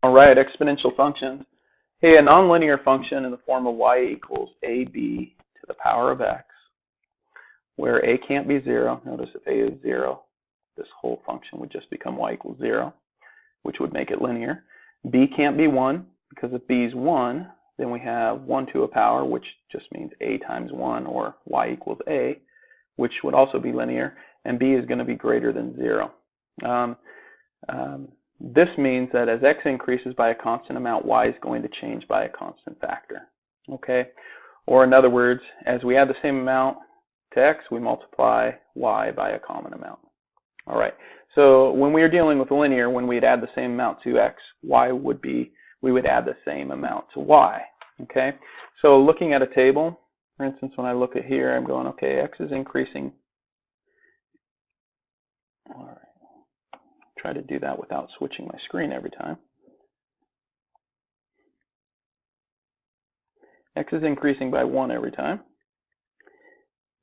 All right, exponential functions. Hey, a nonlinear function in the form of y equals ab to the power of x, where a can't be 0. Notice if a is 0, this whole function would just become y equals 0, which would make it linear. B can't be 1, because if b is 1, then we have 1 to a power, which just means a times 1, or y equals a, which would also be linear, and b is going to be greater than 0. This means that as x increases by a constant amount, y is going to change by a constant factor. Okay? Or in other words, as we add the same amount to x, we multiply y by a common amount. All right. So when we are dealing with linear, when we'd add the same amount to x, we would add the same amount to y. Okay? So looking at a table, for instance, when I look at here, I'm going, okay, x is increasing. All right. Try to do that without switching my screen every time. X is increasing by 1 every time.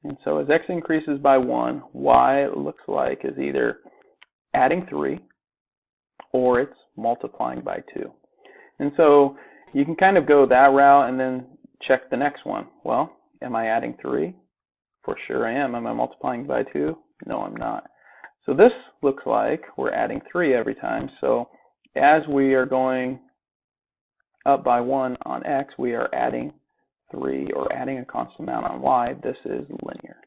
And so as x increases by 1, y, it looks like, is either adding 3 or it's multiplying by 2. And so you can kind of go that route and then check the next one. Well, am I adding 3? For sure I am. Am I multiplying by 2? No, I'm not. So this looks like we're adding 3 every time. So as we are going up by 1 on x, we are adding 3, or adding a constant amount on y. This is linear.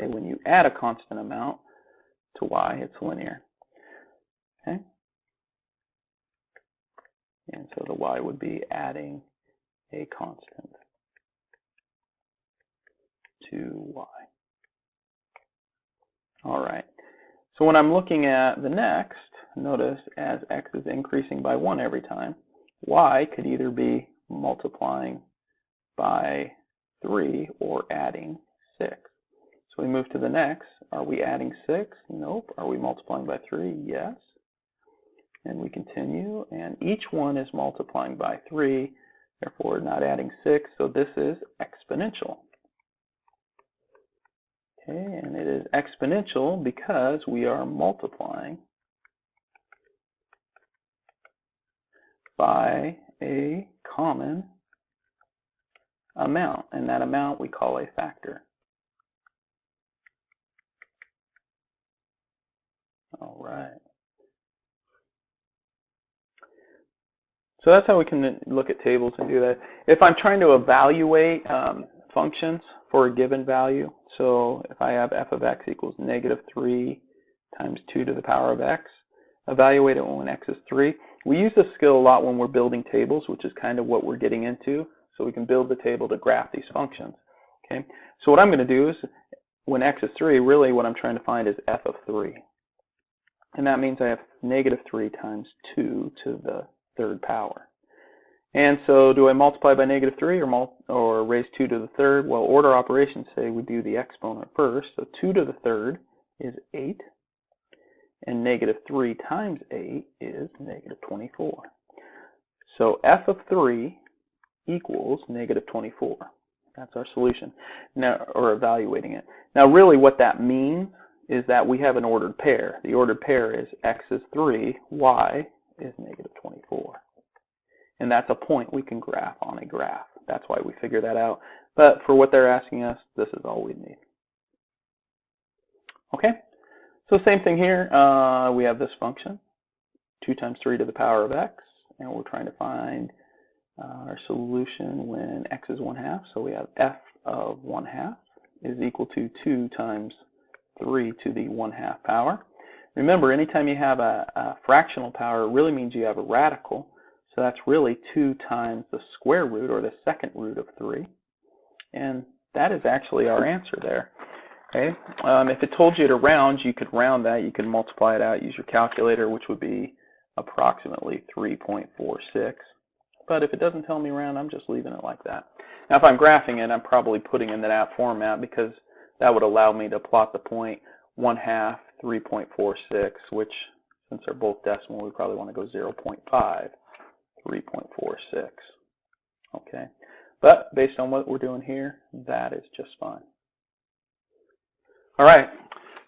Okay, when you add a constant amount to y, it's linear. Okay? And so the y would be adding a constant to y. All right. So when I'm looking at the next, notice as x is increasing by 1 every time, y could either be multiplying by 3 or adding 6. So we move to the next. Are we adding 6? Nope. Are we multiplying by 3? Yes. And we continue, and each one is multiplying by 3, therefore not adding 6, so this is exponential. Okay, and it is exponential because we are multiplying by a common amount, and that amount we call a factor. All right. So that's how we can look at tables and do that. If I'm trying to evaluate functions for a given value, so if I have f of x equals negative 3 times 2 to the power of x, evaluate it when x is 3. We use this skill a lot when we're building tables, which is kind of what we're getting into. So we can build the table to graph these functions. Okay. So what I'm going to do is, when x is 3, really what I'm trying to find is f of 3. And that means I have negative 3 times 2 to the third power. And so do I multiply by negative 3 or raise 2 to the third? Well, order operations say we do the exponent first. So 2 to the third is 8. And negative 3 times 8 is negative 24. So f of 3 equals negative 24. That's our solution. Now, or evaluating it. Now really what that means is that we have an ordered pair. The ordered pair is x is 3, y is negative 24. And that's a point we can graph on a graph. That's why we figure that out. But for what they're asking us, this is all we need. Okay? So same thing here. We have this function, 2 times 3 to the power of x. And we're trying to find our solution when x is 1/2. So we have f of 1/2 is equal to 2 times 3 to the 1/2 power. Remember, anytime you have a fractional power, it really means you have a radical. So that's really 2 times the square root, or the second root of 3. And that is actually our answer there. Okay. If it told you to round, you could round that. You could multiply it out, use your calculator, which would be approximately 3.46. But if it doesn't tell me round, I'm just leaving it like that. Now, if I'm graphing it, I'm probably putting it in that format because that would allow me to plot the point 1/2, 3.46, which, since they're both decimal, we probably want to go 0.5, 3.46. Okay. But based on what we're doing here, that is just fine. All right.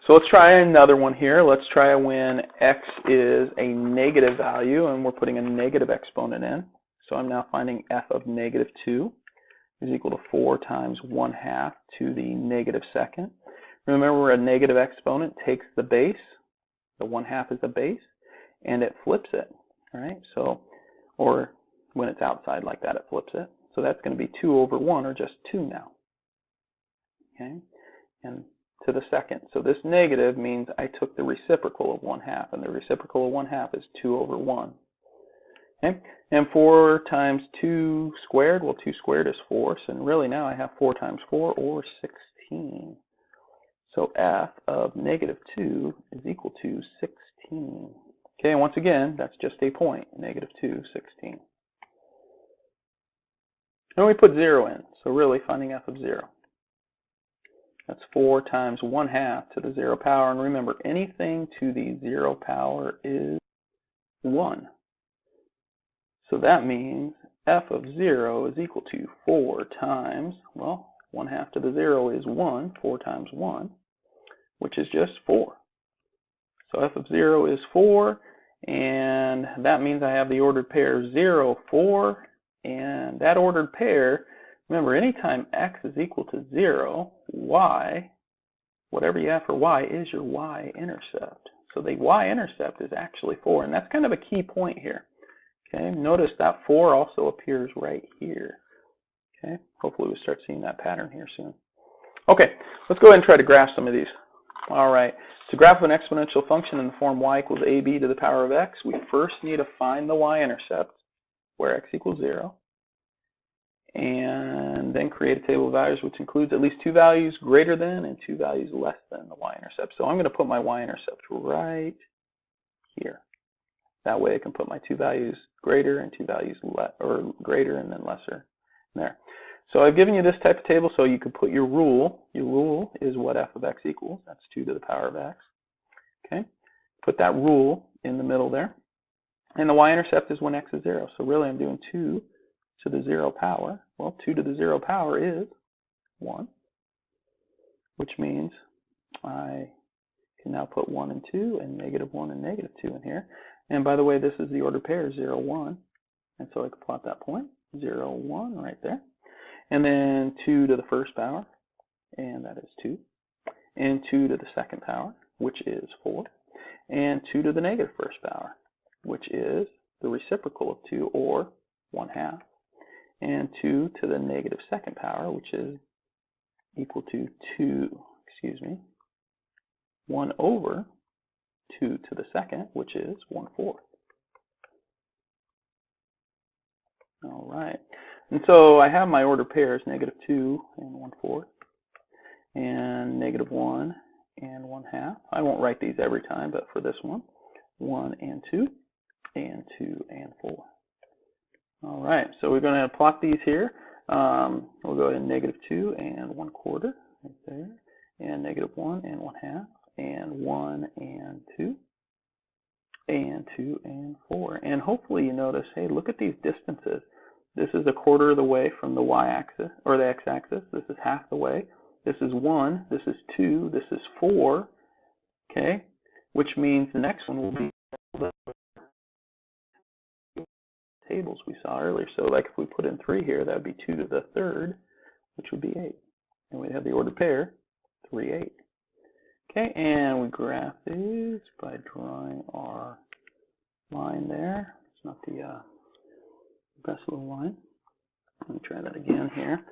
So let's try another one here. Let's try when x is a negative value and we're putting a negative exponent in. So I'm now finding f of negative 2 is equal to 4 times 1/2 to the negative second. Remember, a negative exponent takes the base, the 1/2 is the base, and it flips it, all right? So, or when it's outside like that, it flips it. So that's going to be 2 over 1, or just 2 now, okay? And to the second. So this negative means I took the reciprocal of 1/2, and the reciprocal of 1/2 is 2 over 1. Okay? And 4 times 2 squared, well, 2 squared is 4, so really now I have 4 times 4, or 16. So f of negative 2 is equal to 16. Okay, and once again, that's just a point, negative 2, 16. And we put 0 in, so really finding f of 0. That's 4 times 1/2 to the 0 power. And remember, anything to the 0 power is 1. So that means f of 0 is equal to 4 times, well, 1/2 to the 0 is 1, 4 times 1, which is just 4. So f of 0 is 4, and that means I have the ordered pair 0, 4, and that ordered pair, remember, anytime x is equal to 0, y, whatever you have for y, is your y-intercept. So the y-intercept is actually 4, and that's kind of a key point here. Okay, notice that 4 also appears right here. Okay, hopefully we'll start seeing that pattern here soon. Okay, let's go ahead and try to graph some of these. All right, to graph an exponential function in the form y equals ab to the power of x, we first need to find the y-intercept, where x equals 0, and then create a table of values which includes at least 2 values greater than and 2 values less than the y-intercept. So I'm going to put my y-intercept right here. That way I can put my 2 values greater and 2 values greater and then lesser there. So I've given you this type of table so you can put your rule. Your rule is what f of x equals. That's 2 to the power of x. Okay, put that rule in the middle there. And the y-intercept is when x is 0. So really I'm doing 2 to the 0 power. Well, 2 to the 0 power is 1, which means I can now put 1 and 2 and negative 1 and negative 2 in here. And by the way, this is the ordered pair 0, 1. And so I can plot that point, 0, 1 right there. And then 2 to the first power, and that is 2. And 2 to the second power, which is 4. And 2 to the negative first power, which is the reciprocal of 2, or 1/2. And 2 to the negative second power, which is equal to 1 over 2 to the second, which is 1/4. All right. And so I have my ordered pairs, negative 2 and 1/4, and negative 1 and 1/2. I won't write these every time, but for this one, 1 and 2, and 2 and 4. All right, so we're going to plot these here. We'll go ahead and negative 2 and 1/4 right there, and negative 1 and 1/2, and 1 and 2, and 2 and 4. And hopefully you notice, hey, look at these distances. This is 1/4 of the way from the y-axis, or the x-axis. This is half the way. This is 1, this is 2, this is 4, okay? Which means the next one will be the tables we saw earlier. So like if we put in 3 here, that would be 2 to the third, which would be 8. And we'd have the ordered pair, 3, 8. Okay, and we graph these by drawing our line there. It's not the best little line. Let me try that again here.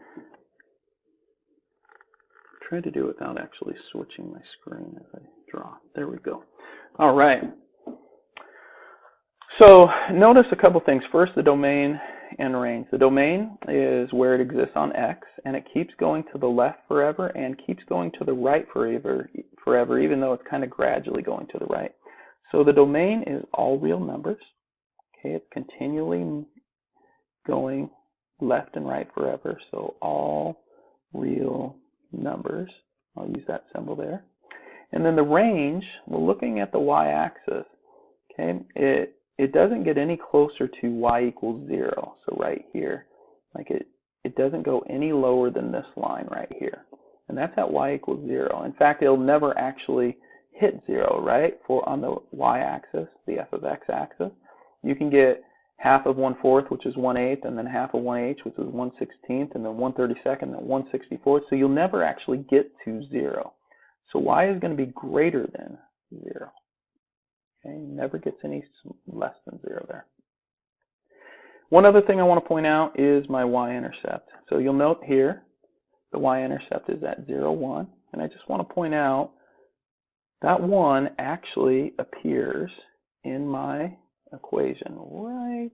Try to do it without actually switching my screen as I draw. There we go. All right. So notice a couple things. First, the domain and range. The domain is where it exists on x, and it keeps going to the left forever and keeps going to the right forever, even though it's kind of gradually going to the right. So the domain is all real numbers. Okay, it's continually going left and right forever. So all real numbers. I'll use that symbol there. And then the range, we're looking at the y-axis. Okay, it doesn't get any closer to y equals 0. So right here, like it doesn't go any lower than this line right here. And that's at y equals 0. In fact, it'll never actually hit 0, right? For on the y-axis, the f of x axis, you can get half of 1/4, which is 1/8, and then half of 1/8, which is 1/16, and then 1/32, and then 1/64. So you'll never actually get to 0. So y is going to be greater than 0. Okay, never gets any less than 0 there. One other thing I want to point out is my y-intercept. So you'll note here the y-intercept is at 0, 1. And I just want to point out that 1 actually appears in my equation right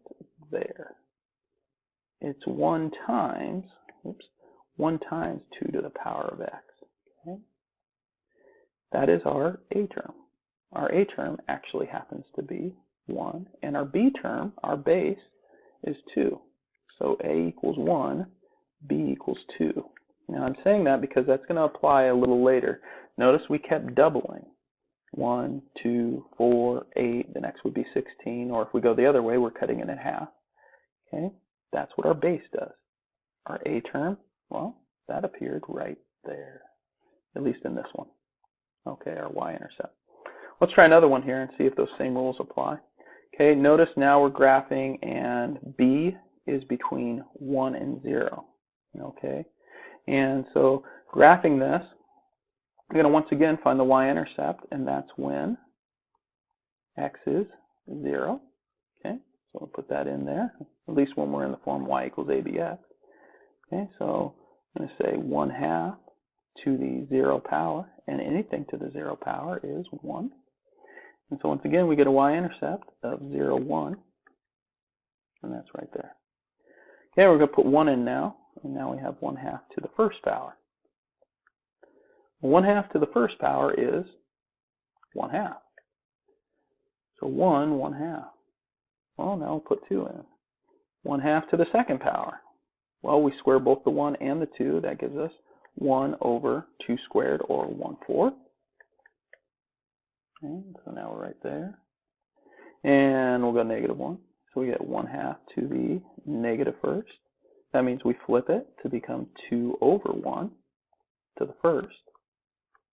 there. It's 1 times 2 to the power of x. Okay? That is our a term. Our a term actually happens to be 1, and our b term, our base, is 2. So a equals 1, b equals 2. Now I'm saying that because that's going to apply a little later. Notice we kept doubling. 1, 2, 4, 8, the next would be 16, or if we go the other way, we're cutting it in half. Okay, that's what our base does. Our a term, well, that appeared right there, at least in this one. Okay, our y-intercept. Let's try another one here and see if those same rules apply. Okay, notice now we're graphing and b is between 1 and 0. Okay, and so graphing this, we're going to once again find the y-intercept, and that's when x is 0. Okay, so we'll put that in there, at least when we're in the form y equals abx. Okay, so I'm going to say 1/2 to the 0 power, and anything to the 0 power is 1. And so once again, we get a y-intercept of 0, 1, and that's right there. Okay, we're going to put 1 in now, and now we have 1/2 to the first power. 1/2 to the first power is 1/2. So 1, 1/2. Well, now we'll put 2 in. 1/2 to the second power. Well, we square both the 1 and the 2. That gives us 1 over 2 squared, or 1/4. Okay, so now we're right there. And we'll go -1. So we get 1/2 to the negative first. That means we flip it to become 2 over 1 to the first,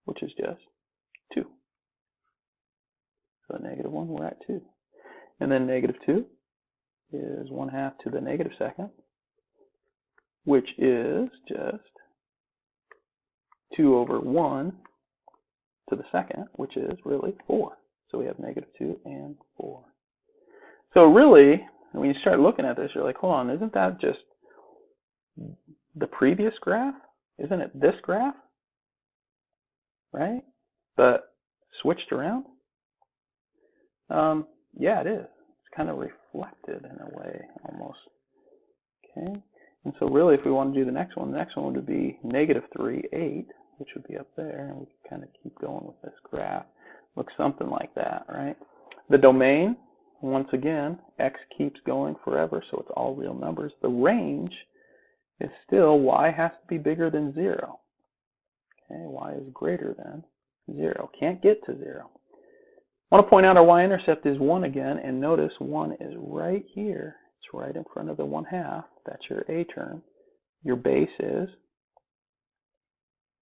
which is just 2. So -1, we're at 2. And then -2 is 1/2 to the negative second, which is just 2 over 1 to the second, which is really 4. So we have -2 and 4. So really, when you start looking at this, you're like, hold on, isn't that just the previous graph? Isn't it this graph? Right? But switched around? Yeah, it is. It's kind of reflected in a way, almost. Okay? And so really, if we want to do the next one would be -3, 8, which would be up there, and we can kind of keep going with this graph. Looks something like that, right? The domain, once again, x keeps going forever, so it's all real numbers. The range is still y has to be bigger than 0. Okay, y is greater than 0. Can't get to 0. I want to point out our y-intercept is 1 again, and notice 1 is right here. It's right in front of the 1/2. That's your a term. Your base is,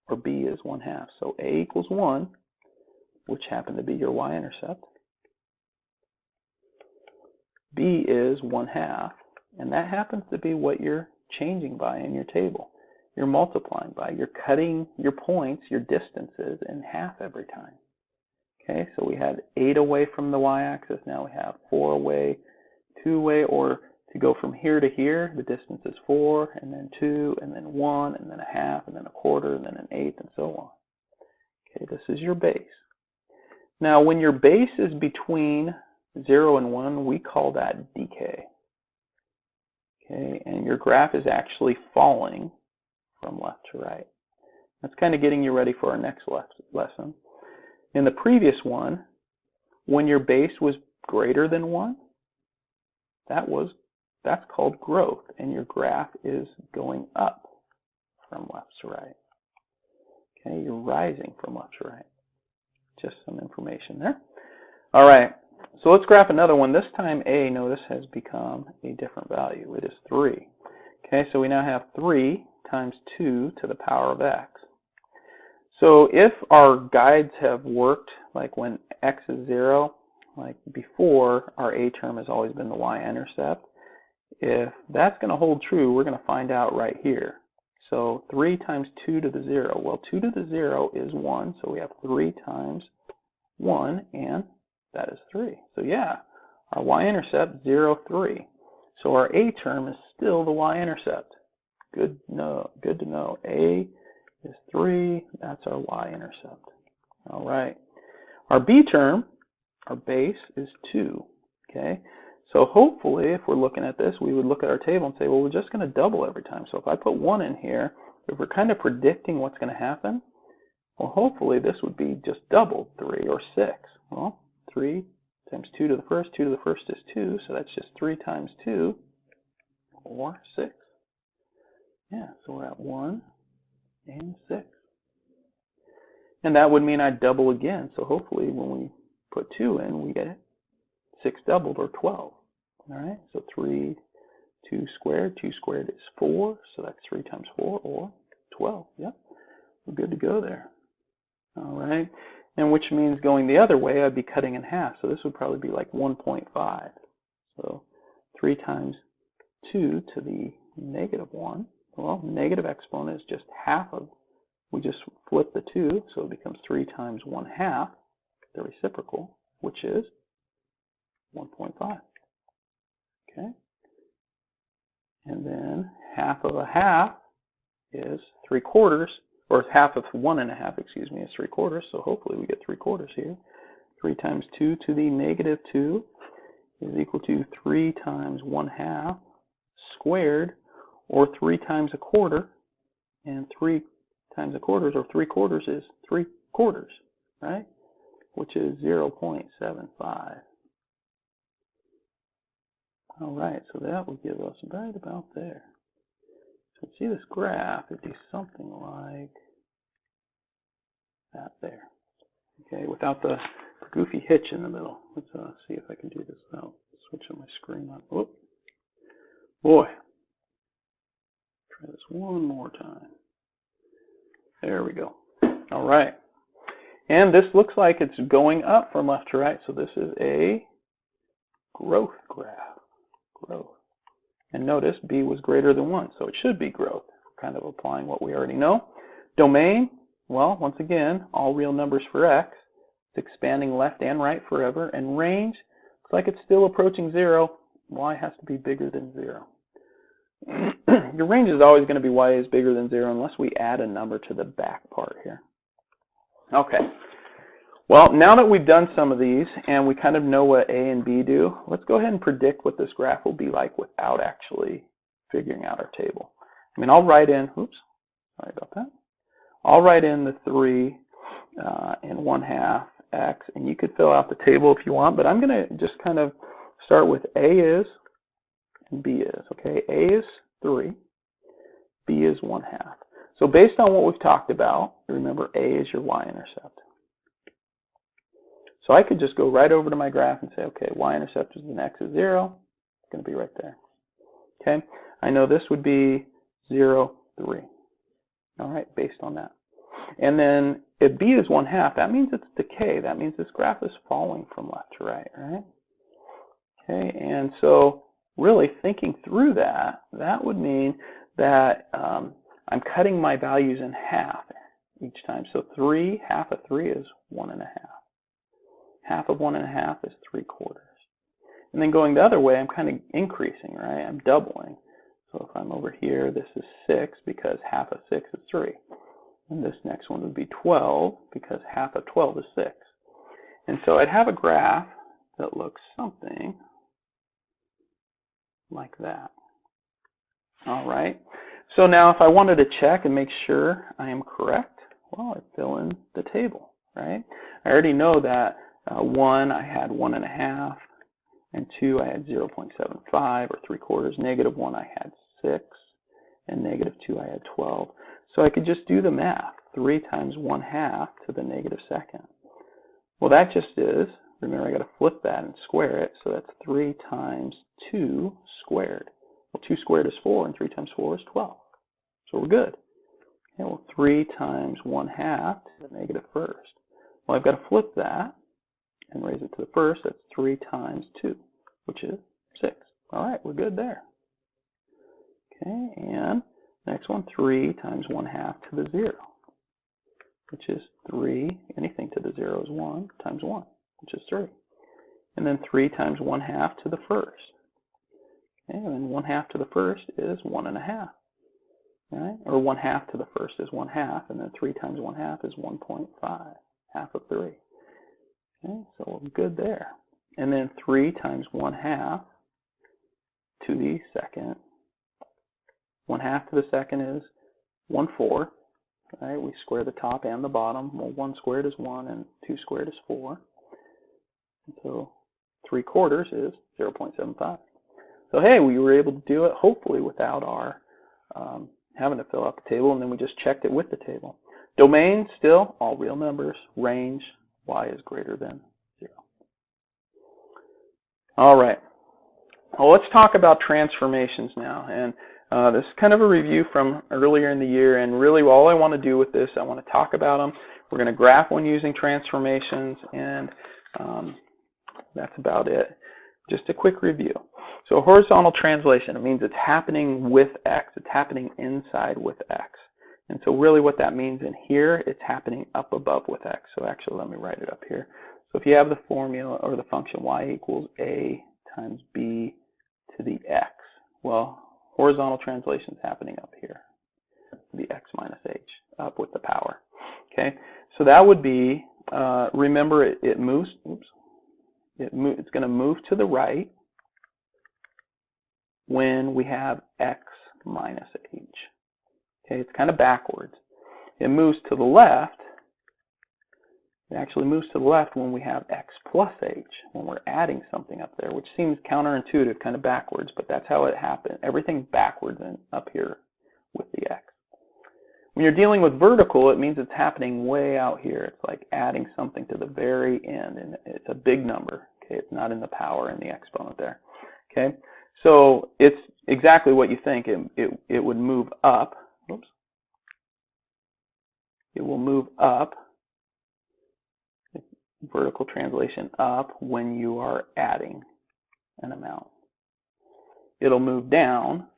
or b is 1/2. So a equals 1, which happened to be your y-intercept. B is 1/2, and that happens to be what you're changing by in your table. You're multiplying by. You're cutting your points, your distances, in half every time. Okay, so we had 8 away from the y-axis. Now we have 4 away, 2 away, or to go from here to here, the distance is 4, and then 2, and then 1, and then 1/2, and then 1/4, and then 1/8, and so on. Okay, this is your base. Now, when your base is between 0 and 1, we call that decay. Okay, and your graph is actually falling from left to right. That's kind of getting you ready for our next lesson. In the previous one, when your base was greater than 1, that's called growth, and your graph is going up from left to right. Okay, you're rising from left to right. Just some information there. All right, so let's graph another one. This time a, notice, has become a different value. It is 3. Okay, so we now have 3 times 2 to the power of x. So if our guides have worked, like when x is 0, like before, our a term has always been the y-intercept. If that's going to hold true, we're going to find out right here. So 3 times 2 to the 0. Well, 2 to the 0 is 1, so we have 3 times 1, and that is 3. So yeah, our y-intercept, 0, 3. So our a term is still the y-intercept. Good to know. A is 3, that's our y-intercept. All right. Our b term, our base, is 2. Okay. So hopefully, if we're looking at this, we would look at our table and say, well, we're just going to double every time. So if I put 1 in here, if we're kind of predicting what's going to happen, well, hopefully this would be just doubled, 3 or 6. Well, 3 times 2 to the first, 2 to the first is 2, so that's just 3 times 2, or 6. Yeah, so we're at 1 and 6. And that would mean I'd double again, so hopefully when we put 2 in, we get 6 doubled, or 12. All right, so 2 squared is 4, so that's 3 times 4, or 12. Yep, we're good to go there. All right, and which means going the other way, I'd be cutting in half, so this would probably be like 1.5. So 3 times 2 to the negative 1. Well, negative exponent is just half of, we just flip the 2, so it becomes 3 times 1/2, the reciprocal, which is 1.5. Okay. And then half of a half is 3/4, or half of 1.5, excuse me, is 3/4. So hopefully we get 3/4 here. 3 times 2 to the negative 2 is equal to 3 times 1/2 squared, or 3 times 1/4. And 3 times 1/4, or 3/4, is 3/4, right? Which is 0.75. All right, so that will give us right about there. So see this graph, it'd be something like that there. Okay, without the goofy hitch in the middle. Let's see if I can do this without switching my screen on. Whoop. Boy. Try this one more time. There we go. All right. And this looks like it's going up from left to right, so this is a growth graph. Growth. And notice b was greater than 1, so it should be growth. Kind of applying what we already know. Domain, well, once again, all real numbers for x. It's expanding left and right forever. And range, looks like it's still approaching 0. Y has to be bigger than 0. Your range is always going to be y is bigger than 0 unless we add a number to the back part here. Okay. Well, now that we've done some of these and we kind of know what a and b do, let's go ahead and predict what this graph will be like without actually figuring out our table. I mean, I'll write in, oops, sorry about that. I'll write in the 3 and 1/2 x, and you could fill out the table if you want, but I'm going to just kind of start with a is and b is, okay? A is 3, b is 1/2. So based on what we've talked about, remember a is your y-intercept. So I could just go right over to my graph and say, okay, y-intercept is when x is 0. It's going to be right there. Okay, I know this would be 0, 3. All right, based on that. And then if b is 1/2, that means it's decay. That means this graph is falling from left to right, right? Okay, and so really thinking through that, that would mean that I'm cutting my values in half each time. So 3, half of 3 is 1.5. Half of 1.5 is 3/4. And then going the other way, I'm kind of increasing, right? I'm doubling. So if I'm over here, this is 6 because half of 6 is 3. And this next one would be 12 because half of 12 is 6. And so I'd have a graph that looks something like that. All right. So now if I wanted to check and make sure I am correct, well, I fill in the table, right? I already know that 1, I had 1.5, and 2, I had 0.75 or 3/4. Negative 1, I had 6, and negative 2, I had 12. So I could just do the math. 3 times 1/2 to the negative second. Well, that just is, remember I got to flip that and square it, so that's 3 times 2 squared. Well, 2 squared is 4, and 3 times 4 is 12. So we're good. Okay, well, 3 times 1/2 to the negative first. Well, I've got to flip that and raise it to the first. That's 3 times 2, which is 6. All right, we're good there. Okay, and next one, 3 times 1/2 to the 0, which is 3. Anything to the 0 is 1 times 1, which is 3. And then 3 times 1/2 to the first. Okay, and then 1/2 to the first is 1.5. Right? Or 1/2 to the first is 1/2, and then 3 times 1/2 is 1.5, half of 3. Okay, so we're good there. And then 3 times 1/2 to the second. 1/2 to the second is 1/4. Right? We square the top and the bottom. Well, 1 squared is 1, and 2 squared is 4. And so 3/4 is 0.75. So hey, we were able to do it hopefully without our having to fill out the table, and then we just checked it with the table. Domain, still all real numbers. Range, y is greater than 0. All right. Well, let's talk about transformations now. And this is kind of a review from earlier in the year, and really all I want to do with this, I want to talk about them. We're going to graph one using transformations, and that's about it. Just a quick review. So horizontal translation, it means it's happening with x. It's happening inside with x. And so really what that means in here, it's happening up above with x. So actually, let me write it up here. So if you have the formula or the function y equals a times b to the x, well, horizontal translation is happening up here, the x minus h, up with the power. Okay, so that would be, remember it moves, it's going to move to the right when we have x minus h. Okay, it's kind of backwards. It moves to the left. It actually moves to the left when we have x plus h, when we're adding something up there, which seems counterintuitive, kind of backwards, but that's how it happens. Everything's backwards and up here with the x. When you're dealing with vertical, it means it's happening way out here. It's like adding something to the very end, and it's a big number. Okay, it's not in the power and the exponent there. Okay, so it's exactly what you think. It would move up. Oops. It will move up. Vertical translation up when you are adding an amount. It'll move down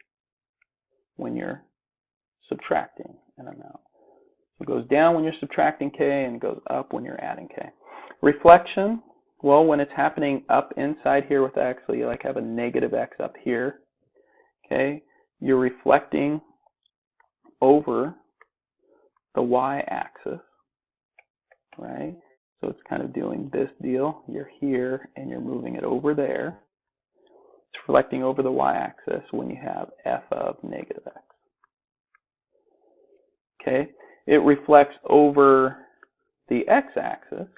when you're subtracting an amount. It goes down when you're subtracting k and goes up when you're adding k. Reflection, well, when it's happening up inside here with x, so you like have a negative x up here, okay, you're reflecting over the y-axis, right? So it's kind of doing this deal. You're here and you're moving it over there. It's reflecting over the y-axis when you have f of negative x. Okay, it reflects over the x-axis.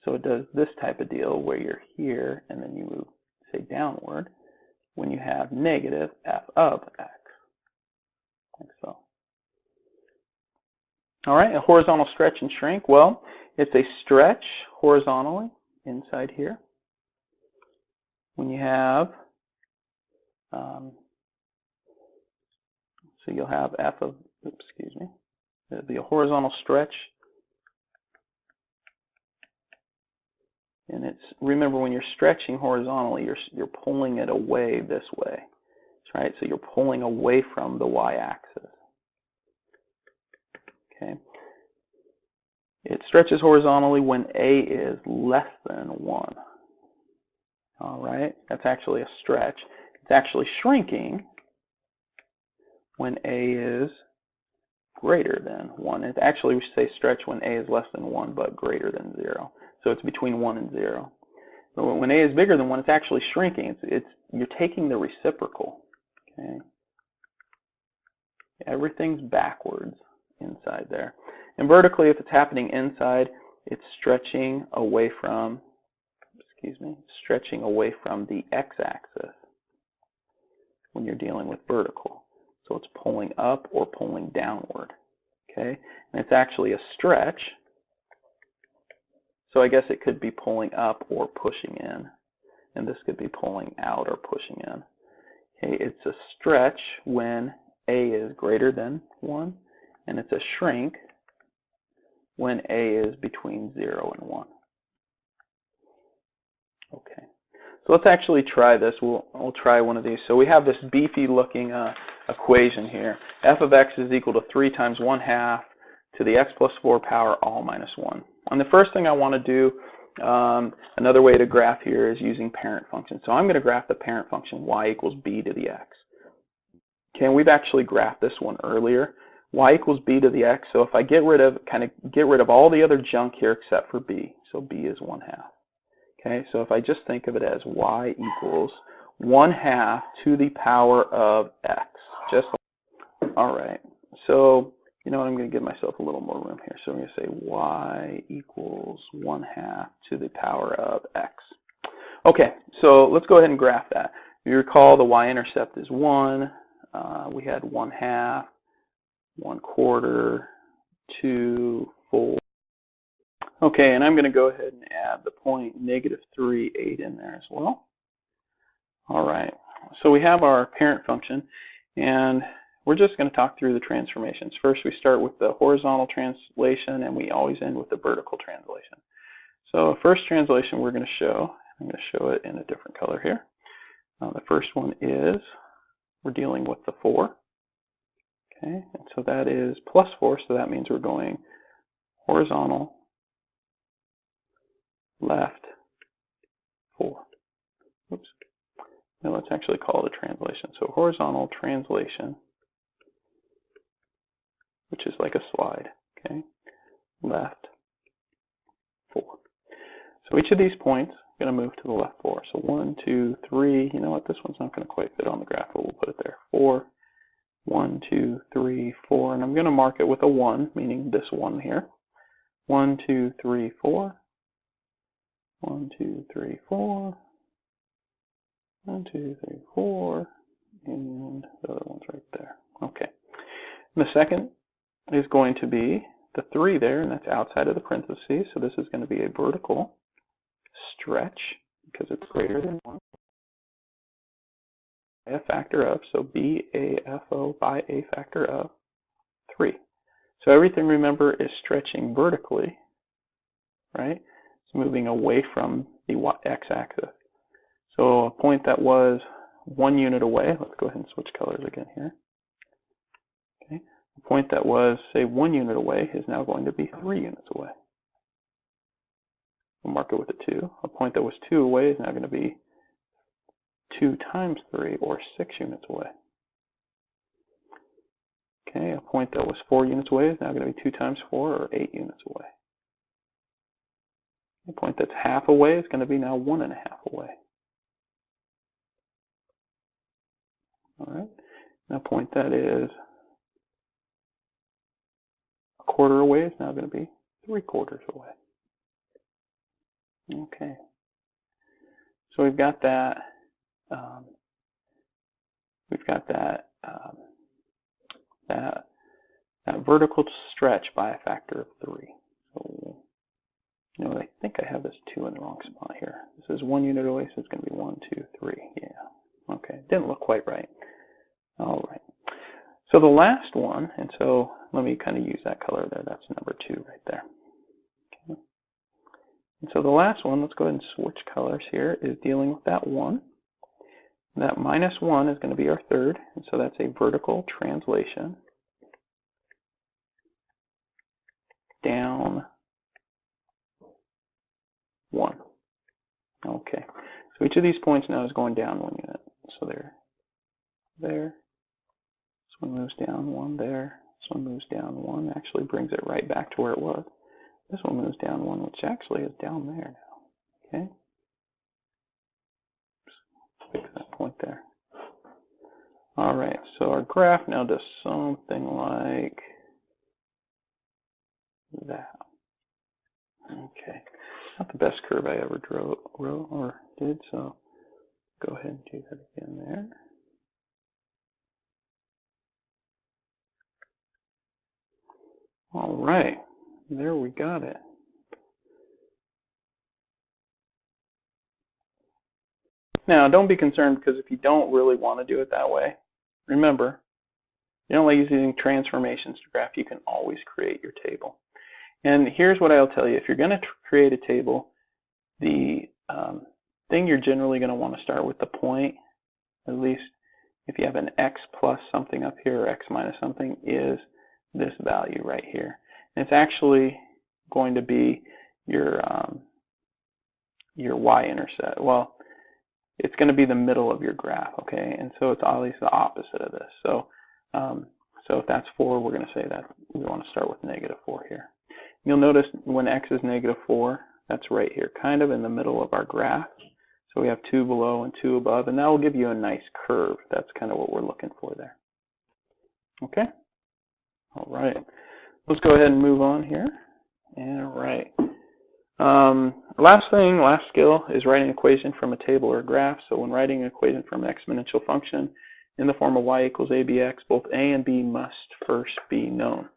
So it does this type of deal where you're here and then you move, say, downward when you have negative f of x, like so. All right, a horizontal stretch and shrink. Well, it's a stretch horizontally inside here. When you have, so you'll have f of, oops, excuse me, it'll be a horizontal stretch. And it's, remember when you're stretching horizontally, you're pulling it away this way, right? So you're pulling away from the y-axis. Okay. It stretches horizontally when a is less than 1. All right, that's actually a stretch. It's actually shrinking when a is greater than 1. It actually, we say stretch when a is less than 1 but greater than 0. So it's between 1 and 0. But when a is bigger than 1, it's actually shrinking. You're taking the reciprocal. Okay. Everything's backwards inside there. And vertically, if it's happening inside, it's stretching away from, stretching away from the x-axis when you're dealing with vertical. So it's pulling up or pulling downward. Okay, and it's actually a stretch. So I guess it could be pulling up or pushing in, and this could be pulling out or pushing in. Okay, it's a stretch when a is greater than 1, and it's a shrink when a is between 0 and 1. Okay, so let's actually try this. We'll try one of these. So we have this beefy looking equation here. F of x is equal to 3 times 1/2 to the x plus 4 power all minus 1. And the first thing I want to do, another way to graph here is using parent function. So I'm going to graph the parent function y equals b to the x. Okay, and we've actually graphed this one earlier. Y equals b to the x. So if I get rid of all the other junk here except for b. So b is 1/2. Okay, so if I just think of it as y equals 1/2 to the power of x. All right. So you know what? I'm going to give myself a little more room here. So I'm going to say y equals 1/2 to the power of x. Okay, so let's go ahead and graph that. If you recall, the y-intercept is 1. We had 1/2, 1/4, 2, 4. Okay, and I'm going to go ahead and add the point -3, 8 in there as well. All right, so we have our parent function, and we're just going to talk through the transformations. First, we start with the horizontal translation, and we always end with the vertical translation. So first translation we're going to show, I'm going to show it in a different color here. The first one is, we're dealing with the 4. Okay, and so that is plus 4, so that means we're going horizontal, left, 4. Oops. Now let's actually call it a translation. So horizontal translation, which is like a slide, okay, left, 4. So each of these points I'm going to move to the left 4. So 1, 2, 3. You know what? This one's not going to quite fit on the graph, but we'll put it there. 4. 1, 2, 3, 4. And I'm going to mark it with a 1, meaning this one here. 1, 2, 3, 4. 1, 2, 3, 4. 1, 2, 3, 4. And the other one's right there. Okay. And the second is going to be the 3 there, and that's outside of the parentheses. So this is going to be a vertical stretch because it's greater than 1. A factor of, so BAFO by a factor of 3. So everything, remember, is stretching vertically, right? It's moving away from the x-axis. So a point that was 1 unit away, let's go ahead and switch colors again here. Okay, a point that was, say, 1 unit away is now going to be 3 units away. We'll mark it with a 2. A point that was 2 away is now going to be 2 times 3, or 6 units away. Okay, a point that was 4 units away is now going to be 2 times 4, or 8 units away. A point that's half away is going to be now 1.5 away. All right, now a point that is 1/4 away is now going to be 3/4 away. Okay, so we've got that. That vertical stretch by a factor of 3. So, you know, I think I have this 2 in the wrong spot here. This is 1 unit away, so it's going to be 1, 2, 3. Yeah. Okay. Didn't look quite right. All right. So the last one, and so let me kind of use that color there. That's number 2 right there. Okay. And so the last one, let's go ahead and switch colors here, is dealing with that 1. That -1 is going to be our third, and so that's a vertical translation down 1. Okay, so each of these points now is going down 1 unit. So there. This one moves down 1 there. This one moves down 1. Actually brings it right back to where it was. This one moves down 1, which actually is down there now. Okay. Fix that point there. All right, so our graph now does something like that. Okay, not the best curve I ever wrote or did, so go ahead and do that again there. All right, there we got it. Now, don't be concerned, because if you don't really want to do it that way, remember, you don't like using transformations to graph, you can always create your table. And here's what I'll tell you. If you're going to create a table, the thing you're generally going to want to start with the point, at least if you have an x plus something up here or x minus something, is this value right here. And it's actually going to be your y-intercept. Well, it's going to be the middle of your graph, okay? And so it's always the opposite of this. So if that's 4, we're going to say that we want to start with -4 here. You'll notice when x is -4, that's right here, kind of in the middle of our graph. So we have 2 below and 2 above, and that will give you a nice curve. That's kind of what we're looking for there. Okay? All right. Let's go ahead and move on here. All right. Last skill is writing an equation from a table or a graph. So when writing an equation from an exponential function in the form of y equals abx, both a and b must first be known.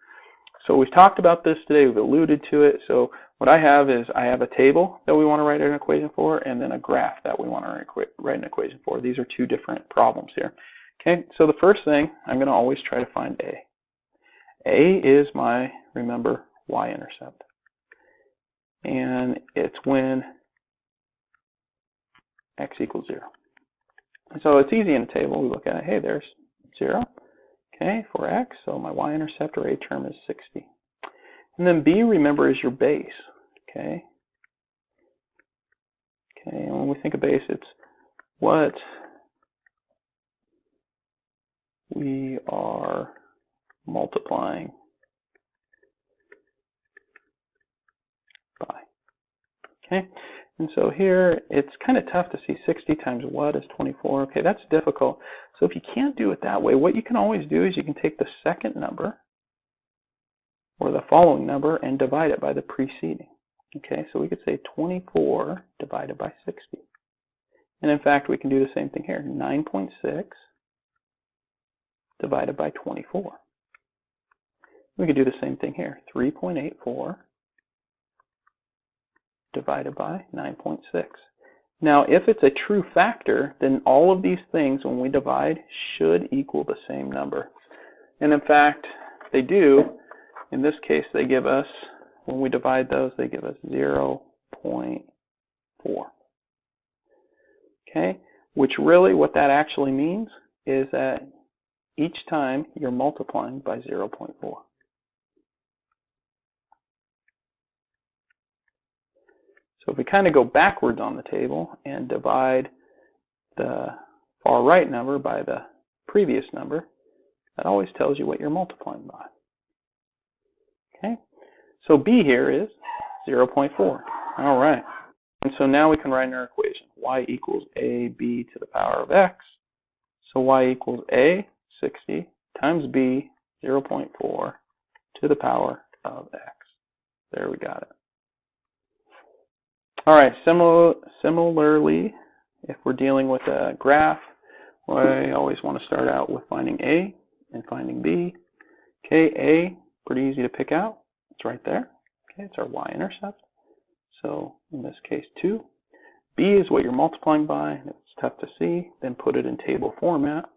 So we've talked about this today. We've alluded to it. So what I have is I have a table that we want to write an equation for, and then a graph that we want to write an equation for. These are two different problems here. Okay, so the first thing, I'm going to always try to find a. A is my, remember, y-intercept. And it's when x equals 0. So it's easy in a table. We look at it, hey, there's 0. Okay, for x, so my y-intercept or a term is 60. And then b, remember, is your base. Okay. Okay, and when we think of base, it's what we are multiplying by. Okay, and so here it's kind of tough to see 60 times what is 24. Okay, that's difficult. So if you can't do it that way, what you can always do is you can take the second number or the following number and divide it by the preceding. Okay, so we could say 24 divided by 60. And in fact, we can do the same thing here. 9.6 divided by 24. We could do the same thing here. 3.84 divided by 9.6. Now, if it's a true factor, then all of these things, when we divide, should equal the same number. And in fact, they do. In this case, they give us, when we divide those, they give us 0.4. Okay? Which really, what that actually means is that each time you're multiplying by 0.4. So if we kind of go backwards on the table and divide the far right number by the previous number, that always tells you what you're multiplying by. Okay, so b here is 0.4. All right, and so now we can write in our equation y equals ab to the power of x. So y equals a, 60, times b, 0.4 to the power of x. There we got it. All right, similarly, if we're dealing with a graph, I always want to start out with finding a and finding b. Okay, a, pretty easy to pick out. It's right there. Okay, it's our y-intercept. So in this case, 2. B is what you're multiplying by. It's tough to see. Then put it in table format.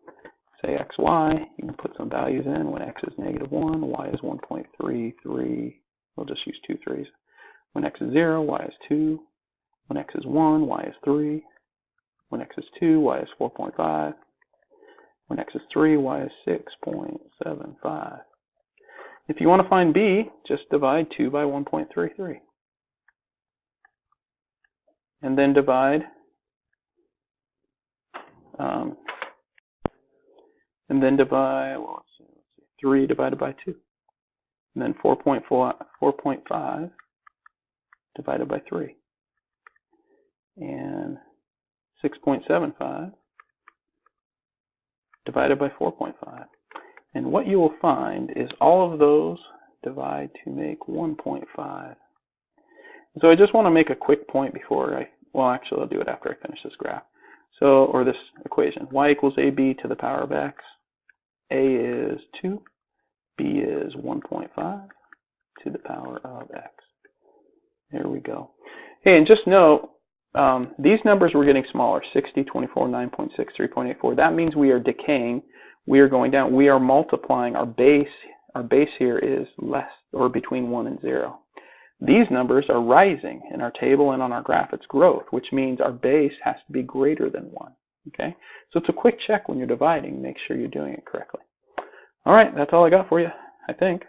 Say xy. You can put some values in. When x is -1, y is 1.33. We'll just use 2 3s. When x is 0, y is 2. When x is 1, y is 3. When x is 2, y is 4.5. When x is 3, y is 6.75. If you want to find b, just divide 2 by 1.33. And then divide, well, let's see, 3 divided by 2. And then 4.5 divided by 3. And 6.75 divided by 4.5. And what you will find is all of those divide to make 1.5. So I just want to make a quick point before well, actually I'll do it after I finish this graph. So, or this equation. Y equals ab to the power of x. A is 2. B is 1.5 to the power of x. There we go. Hey, and just note, these numbers were getting smaller. 60, 24, 9.6, 3.84. That means we are decaying. we are going down. We are multiplying our base. Our base here is less or between 1 and 0. These numbers are rising in our table, and on our graph it's growth, which means our base has to be greater than 1. Okay, so it's a quick check when you're dividing. Make sure you're doing it correctly. All right, that's all I got for you, I think.